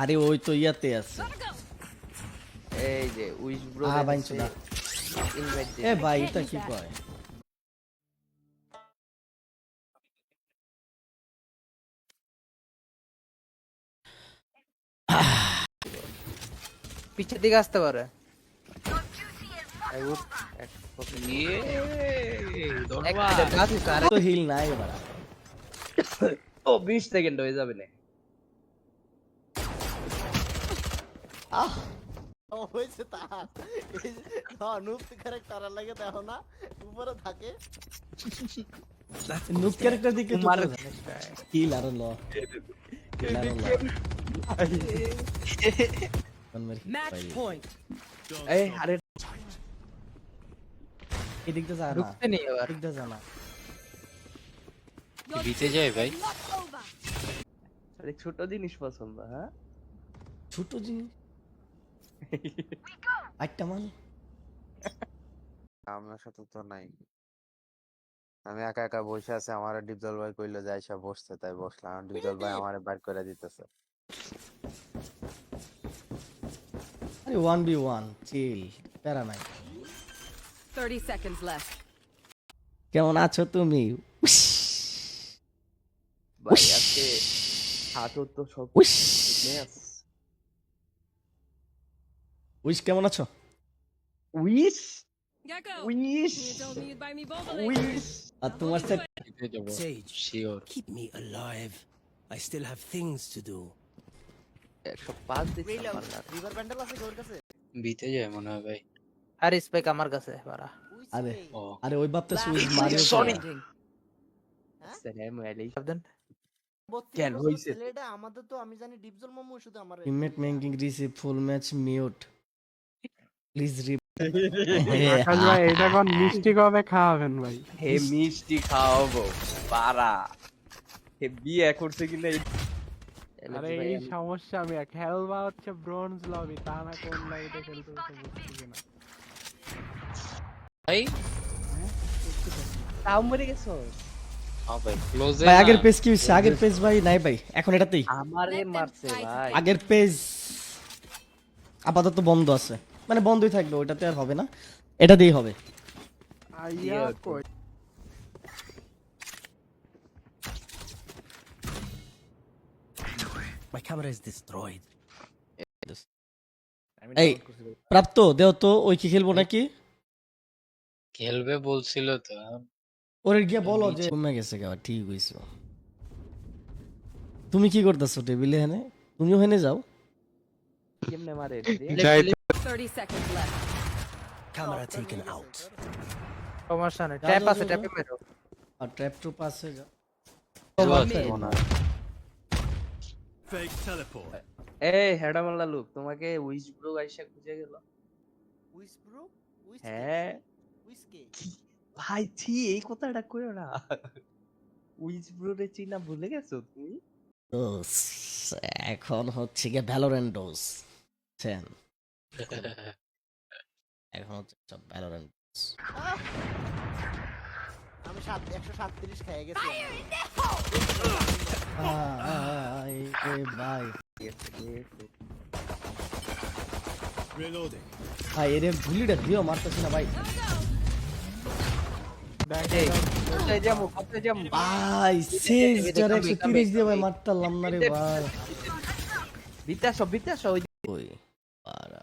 আরে ওই তো ইয়াতে আছে। এই যে উইশ ব্রো বাইনছো না। ইনভাইট এ ভাই এটা কি কয়? পিছের দিকে আসতে পারে। তো হিল নাই এবার। ও 20 সেকেন্ড হয়ে যাবে না। আহ ও হয়েছে তা এই যে নুপ ক্যারেক্টার লাগে দেখো না উপরে থাকে নুব ক্যারেক্টার দিকে তো তোমার হিল আর ল হিল আর ল Match point. এই আরে এদিক দিয়ে যা না, ঢুকতে নেই এবার। এদিক দিয়ে যা না। দিতে যায় ভাই। আরে ছোট জিনিস পছন্দ, হ্যাঁ ছোট জিনিস একটা মান আমার সাথে তো নাই। আমি একা একা বসে আছি, আমার ডিপজল ভাই কইলো যে আইসা বসতে, তাই বসলাম। ডিপজল ভাই আমারে বাইর করে দিতেছে। আরে 1v1 চিল, প্যারা নাই। 30 seconds left. কেমন আছো তুমি? ভাই আজকে হাঁটুর তো সব উইশ ম্যাচ। উইশ কেমন আছো? Wish Gecko. Wish You don't need to buy me boba. Wish আর তোমার সাথে দিতে যাবো Sage, sure. keep me alive. I still have things to do. 105 দিচ্ছে পারলাম। রিভার ব্যান্ডেল আছে কি ওর কাছে দিতে যায় মনে হয় ভাই। আর স্পেক আমার কাছে বাড়া। আরে ও আরে ওই ভাবতেছ wish Last Mario player Sorry. standing. আসসালামু আলাইকুম সাবধান। 32 কেন বছর হইছে? ছেলেটা আমাদের তো আমি জানি ডিপজল মামু শুধু আমার teammate making receive full match mute please Akash ভাই এটা কোন মিষ্টি কবে খাওয়াবেন ভাই? হে মিষ্টি খাওয়াবো পারা। হে বিয়ে করছে কিনা আরে এই সমস্যা, আমি খেলবা হচ্ছে ব্রোঞ্জ লবি, তা না কোন লবিতে খেলতে হচ্ছে বুঝতেছি না। ভাই তাও মরে গেছো। হ্যাঁ ভাই ক্লোজে ভাই আগের পেজ কি হইছে? আগের পেজ ভাই নাই ভাই, এখন এটাতেই। আমারে মারছে ভাই। আগের পেজ আপাতত বন্ধ আছে, মানে বন্ধই থাকবে, ওটাতে আর হবে না, এটা দিয়েই হবে। আইয়া কই My camera is destroyed. এই প্রাপ্ত দেও তো, ওই কি খেলবো নাকি? খেলবে বলছিল তো। ওরে গিয়ে বলো যে কমে গেছে গাওয়া, ঠিক হইছে। তুমি কি করতেছো টেবিলে? হেনে তুমিও হেনে যাও। কেমনে মারে? 30 seconds left. Camera taken out. সমস্যা নেই, ট্যাপ আছে, ট্যাপে মেরো। আর ট্র্যাপ টু পাসে যাও। এই হেডামাল্লা লুক, তোমাকে উইশ ব্রো আইসা খুঁজে গেল। উইস ব্রো উইস হ্যাঁ উইস কে ভাই ছি, এই কথাটা কইও না। উইশ ব্রো রে চিনা ভুলে গেছো তুমি? ডোস এখন হচ্ছে গিয়ে ভ্যালোরেন্ট ডোস এখন হচ্ছে সব ভ্যালোরেন্ট ডোস। আমি 137 খেয়ে গেছি ভাই ভাই এরে গুলিটা দিও, মারতেছি না ভাই। এই কোথায় যাবো, কোথায় যাবো? ভাই সেজ যার 130 দিয়ে ভাই মারতাম না রে ভাই। বিতাস বিতাস ওই ওই পারা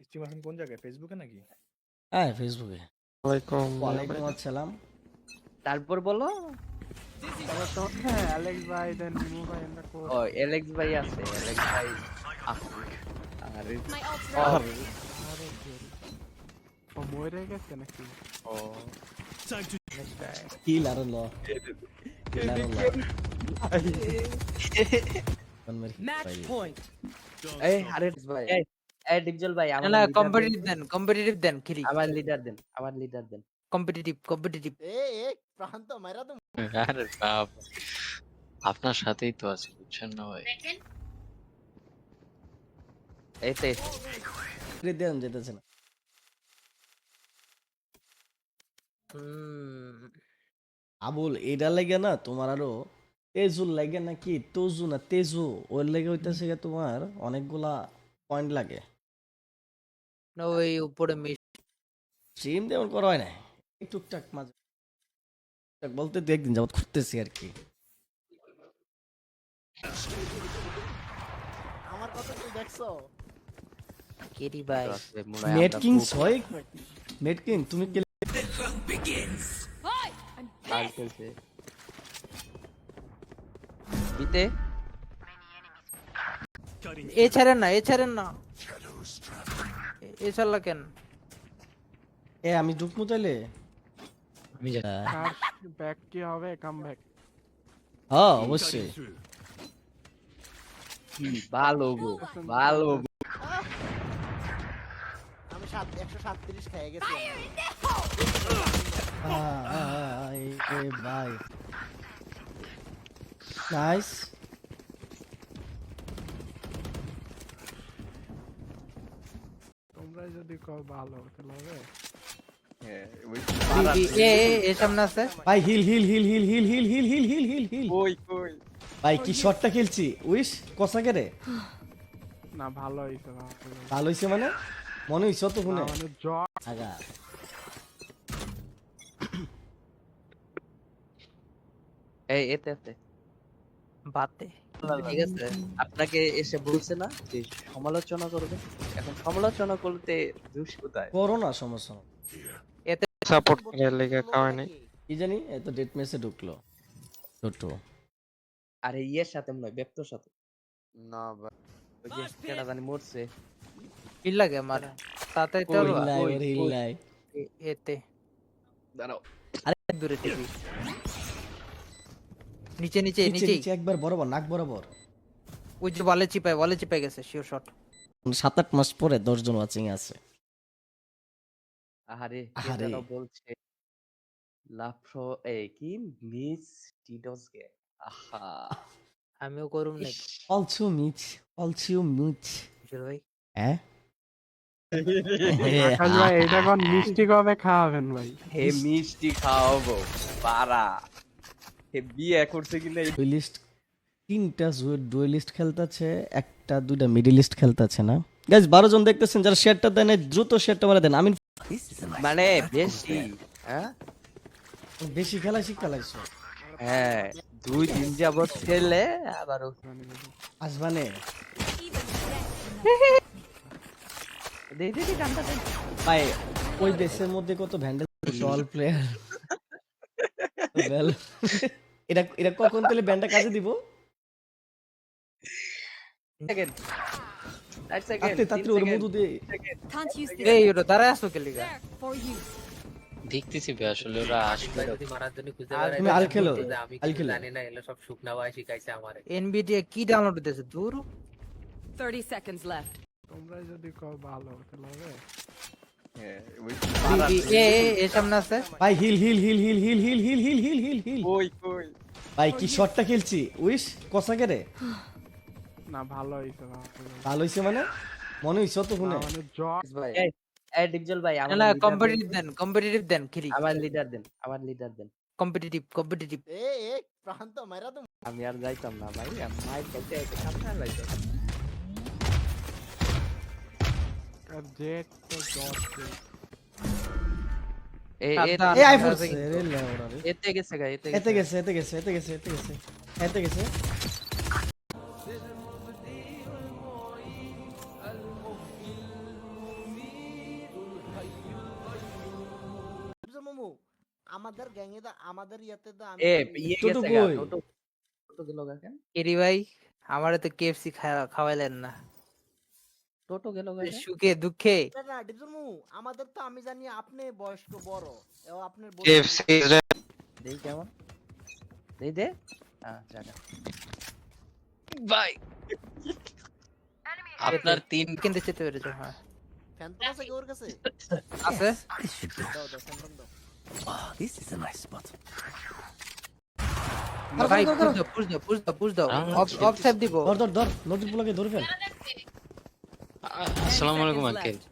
স্ট্রিম এখন কোন জায়গায়? ফেসবুকে নাকি? হ্যাঁ ফেসবুকে। ওয়ালাইকুম আসসালাম। তারপর বলো। হ্যাঁ অ্যালেক্স ভাই দেন নিমু ভাই এন্ড কো ও এলেক্স ভাই আছে, এলেক্স ভাই আরে My ult's আর ready. ও মরে গেছে নাকি? ও কিল আর ল কিল আর ল Match point. এই আরে ভাই এই ডিপজল ভাই আমার না leader কম্পিটিটিভ দেন খেলি দেন। আমার লিডার দেন, আমার লিডার দেন। কম্পিটিটিভ এ প্রান্ত মাইরা তো আরে বাপ, আপনার সাথেই তো আছে বুঝছেন না ভাই। এইতে দেন যেতেছে না। আবুল এটা লাগে না তোমার আরো তেজুর লাগে নাকি তজু না তেজু ওর লেগে হইতেছে গিয়ে তোমার অনেকগুলা পয়েন্ট লাগে। না ওই উপরে মিস স্ট্রিম তেমন করা হয় না, এই টুকটাক মাঝে টুকটাক বলতে দু একদিন যাবত করতেছি আর কি। আমার কথা তুই দেখছো? কেরি ভাই মনে হয় মেড আমরা কিং খুব ছয়, মেড কিং তুমি কে Hi! I'm কাল খেলছে দিতে এ ছাড়েন না, এ ছাড়েন না, এ ছাড়লা কেন? এ আমি ঢুকমু তাইলে? আমি জানি। কার ব্যাক কি হবে? Come back. হ্যাঁ অবশ্যই। ভালো গো, ভালো গো। আমি 137 খেয়ে গেছি। ভাই নাইস। তোমরা যদি কও ভালো তাহলে হবে। এ সামনে আছে। ভাই হিল হিল হিল হিল হিল হিল হিল হিল হিল হিল হিল কই কই ভাই কি শটটা খেলছি উইশ কসাকে রে। না ভালো হইছে, ভালো হইছে। ভালো হইছে মানে মনে হইছে তো শুনে মানে জয় আগা। এই এতে বাতে ঠিক আছে, আপনাকে এসে বলছে না যে সমালোচনা করবে, এখন সমালোচনা করতে দোষ কোথায়? করো না সমস্যা না। সাপোর্ট করার লাগা খাওয়াই নাই। কি জানি এত ডেট মেসে ঢুকলো ছোট। আরে ইয়ের সাথে মনে হয় ব্যক্তর সাথে না ভাই, ওই যে কেডা জানি মরছে। কি লাগে আমার তাতে তো হিল্লাই ওর হিল্লাই। এতে দাঁড়াও দূরে টিভি নিচে নিচে নিচে নিচে নিচে একবার বরাবর নাক বরাবর। ওই যে বলে চিপাই গেছে শিওর শট। 7-8 মাস পরে 10 জন ওয়াচিং আছে। আহারে কে আহারে। যেন বলছে লাফ্রো এই কি মিস টিডস গে। আহা আমিও করুম নাকি অলসো মিচ কিশোর ভাই? হ্যাঁ আকাশ ভাই এটা কোন মিষ্টি কবে খাওয়াবেন ভাই? হে মিষ্টি খাওয়াবো পারা। হে বিয়ে করছে কিনা এই ডুয়েলিস্ট 3টা ডুয়েলিস্ট খেলতেছে, একটা 2টা মিডলিস্ট খেলতেছে না গাইস। 12 জন দেখতেছেন, যারা শেয়ারটা দেন দ্রুত শেয়ারটা মারা দেন। আমি মানে বেশি হ্যাঁ বেশি খেলা শিক্ষা লাগছে হ্যাঁ 2 দিন যাবত খেলে আবার আসবানে দে দে দে গানটা দে। ভাই। ওই দেশের মধ্যে কত ভ্যান্ডেল অল প্লেয়ার এটা এটা কখন তাহলে ব্যান্ডটা কাজে দিব? সেকেন্ড 8 সেকেন্ড আতে তাতে ওর মধু দে। Can't use this. এই ওটা দাঁড়ায় আছো কে লিগা? There, for you. দেখতেছি ভাই আসলে ওরা আসবে। তুমি আল খেলো, আল খেলো। এনবিডি কি ডাউনলোড দিতেছে দূর? 30 seconds left. তোমরা যদি কও ভালো তাহলে হবে। এ সামনে আছে। ভাই হিল হিল হিল হিল হিল হিল হিল হিল হিল হিল হিল কই কই ভাই কি শটটা খেলছি উইশ কসাকে রে। না ভালো হইছে, ভালো হইছে। ভালো হইছে মানে মনে হইছে তো শুনে মানে জয় ভাই এই ডিপজল ভাই না আমার না leader কম্পিটিটিভ দেন খিরি আমার লিডার দেন কম্পিটিটিভ এ প্রান্ত মাইরা তো আমি আর যাইতাম না ভাই, আমি মাইক বলতে একটা সামনে লাইতাম। আর জেট তো জয় এই এ আই ফোর্স রে লেওরা রে। এতে গেছে গা এতে এতে গেছে এতে গেছে এতে গেছে এতে গেছে এতে গেছে। মামু আমাদের গ্যাংয়ে দা আমাদের ইয়াতে দা আমি এ ইয়ে টোটো গেছে গা কই? টোটো গেল গা কেন? কেরি ভাই আমারে তো কেএফসি খাওয়াইলেন না টোটো গেল গা কেন? সুখে দুঃখে। না ডিপজল মামু আমাদের তো আমি জানি আপনি বয়স্ক বড় এবং আপনার দেই কেমন দেই দে হ্যাঁ জায়গা ভাই আপনার 3 কিন্তু যেতে পেরেছো হ্যাঁ ফ্যান্টম আছে কি ওর কাছে? আছে দাও দাও ফ্যান্টম দাও। This is a nice spot. ভাই পুশ দাও অফ সেভ দিব। ধর ধর ধর নদীর পোলাকে ধরে ফেল। আসসালামু আলাইকুম 30 seconds আঙ্কেল। left.